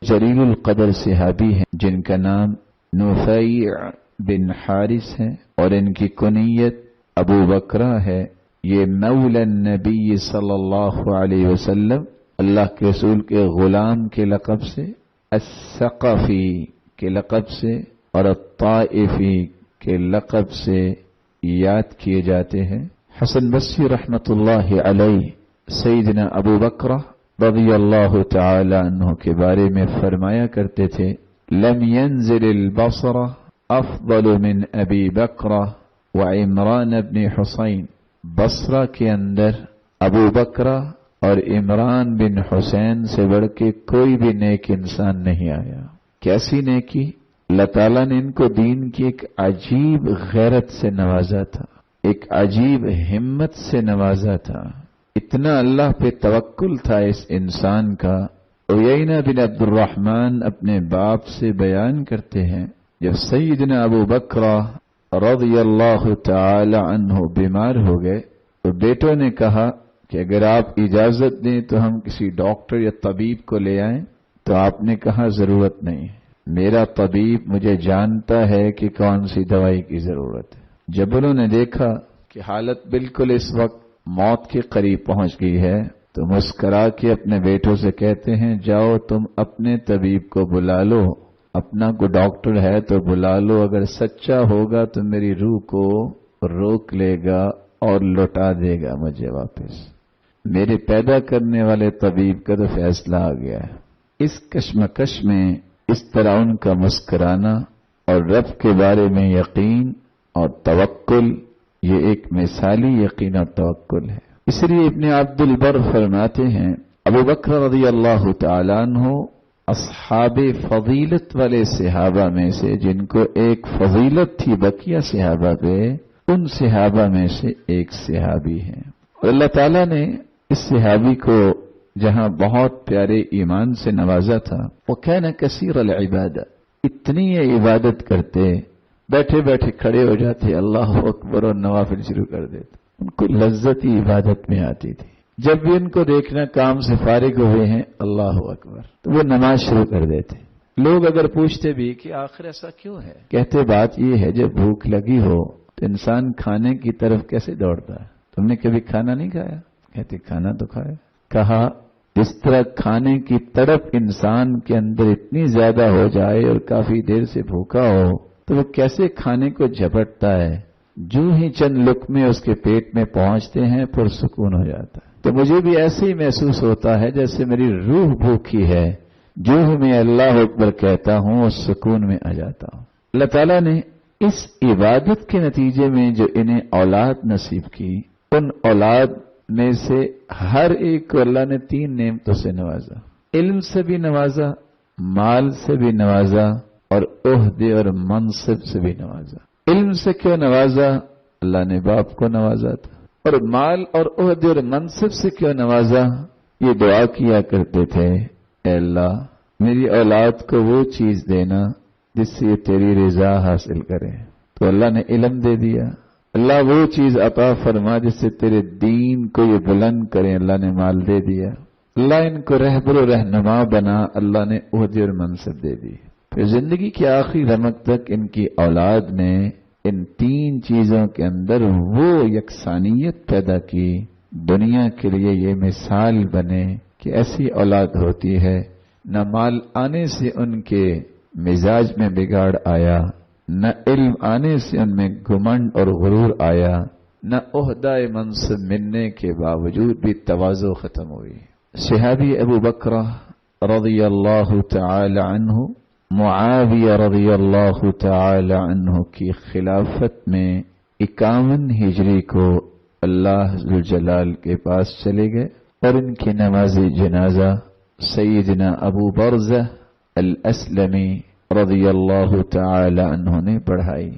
जलील القدر सहाबी हैं जिनका नाम नुफै बिन हारिस है और इनकी कुनियत अबू बकरा है। ये मौला नबी सल्लल्लाहु अलैहि वसल्लम अल्लाह के रसूल के गुलाम के लक़ब से, अस्सक़फ़ी के लक़ब से और अत्ताइफ़ी के लक़ब से याद किए जाते हैं। हसन बस्री रहमतुल्लाहि अलैहि सैयदना अबू बकरा रज़ियल्लाहु तआला अन्हु के बारे में फरमाया करते थे, लम यंज़िल बसरा अफ़ज़ल मिन अबी बकरा व इमरान इब्न हुसैन। बसरा के अंदर अबू बकरा और इमरान बिन हुसैन से बढ़ के कोई भी नेक इंसान नहीं आया। कैसी नेकी? अल्लाह ताला ने इनको दीन की एक अजीब गैरत से नवाजा था, एक अजीब हिम्मत से नवाजा था। इतना अल्लाह पे तवक्कुल था इस इंसान का। उयैना बिन अब्दुर्रहमान अपने बाप से बयान करते हैं, जब सैयदना अबू बकरा रज़ियल्लाहु तआला अन्हु बीमार हो गए तो बेटों ने कहा कि अगर आप इजाजत दें तो हम किसी डॉक्टर या तबीब को ले आएं। तो आपने कहा जरूरत नहीं, मेरा तबीब मुझे जानता है कि कौन सी दवाई की जरूरत है। जब उन्होंने देखा कि हालत बिल्कुल इस वक्त मौत के करीब पहुंच गई है तो मुस्करा के अपने बेटों से कहते हैं, जाओ तुम अपने तबीब को बुला लो, अपना कोई डॉक्टर है तो बुला लो, अगर सच्चा होगा तो मेरी रूह को रोक लेगा और लौटा देगा मुझे वापस। मेरे पैदा करने वाले तबीब का तो फैसला आ गया है। इस कश्मकश में इस तरह उनका मुस्कुराना और रब के बारे में यकीन और तवक्कुल, ये एक मिसाली यकीन और तवक्कुल है। इसलिए इब्न अब्दुल बर फरमाते हैं, अबू बकर रज़ियल्लाहु तआला अन्हु अस्हाबे फजीलत वाले सहाबा में से, जिनको एक फजीलत थी बकिया सहाबा पे, उन सहाबा में से एक सहाबी हैं। और अल्लाह ताला ने इस सहाबी को जहां बहुत प्यारे ईमान से नवाजा था, वो काना कसीर अल इबादा, इतनी ये इबादत करते, बैठे बैठे खड़े हो जाते, अल्लाह अकबर और नवाफिल शुरू कर देते। उनको लज्जत ही इबादत में आती थी। जब भी उनको देखना काम से फारिग हुए हैं, अल्लाह अकबर, तो वो नमाज शुरू कर देते। लोग अगर पूछते भी कि आखिर ऐसा क्यों है, कहते बात ये है जब भूख लगी हो तो इंसान खाने की तरफ कैसे दौड़ता है। तुमने कभी खाना नहीं खाया? कहते खाना तो खाया। कहा जिस तरह खाने की तड़प इंसान के अंदर इतनी ज्यादा हो जाए और काफी देर से भूखा हो तो वो कैसे खाने को झपटता है, जो ही चंद लुक़मे उसके पेट में पहुंचते हैं पुरसुकून हो जाता है। तो मुझे भी ऐसे ही महसूस होता है जैसे मेरी रूह भूखी है, जो मैं अल्लाह अकबर कहता हूं उस सुकून में आ जाता हूं। अल्लाह ताला ने इस इबादत के नतीजे में जो इन्हें औलाद नसीब की, उन औलाद में से हर एक को अल्लाह ने 3 नेमतों से नवाजा। इल्म से भी नवाजा, माल से भी नवाजा और ओहदे और मनसिब से भी नवाजा। इल्म से क्यों नवाजा? अल्लाह ने बाप को नवाजा था। और माल और ओहदे और मनसिब से क्यों नवाजा? ये दुआ किया करते थे, ऐ अल्लाह मेरी औलाद को वो चीज देना जिससे ये तेरी रिजा हासिल करे। तो अल्लाह ने इल्म दे दिया। अल्लाह वो चीज अता फरमा जिससे तेरे दीन को ये बुलंद करे, अल्लाह ने माल दे दिया। अल्लाह इनको रहबर रहनुमा बना, अल्लाह ने ओहदे और मनसिब दे दी। फिर जिंदगी की आखिरी रमक तक इनकी औलाद ने इन 3 चीजों के अंदर वो यकसानियत पैदा की, दुनिया के लिए ये मिसाल बने कि ऐसी औलाद होती है, न माल आने से उनके मिजाज में बिगाड़ आया, न इल्म आने से उनमें घुमंड और गुरूर आया, न ओहदाए मनसिब मिलने के बावजूद भी तवाज़ु खत्म हुई। सहाबी अबू बकरा रज़ियल्लाहु तआला अन्हु मुआविया रज़ियल्लाहु तआला अन्हु की खिलाफत में 51 हिजरी को अल्लाह ज़ुल जलाल के पास चले गए और इनकी नमाज़े जनाजा सैयदना अबू बरज़ा अल-अस्लमी रज़ियल्लाहु तआला अन्हु ने पढ़ाई।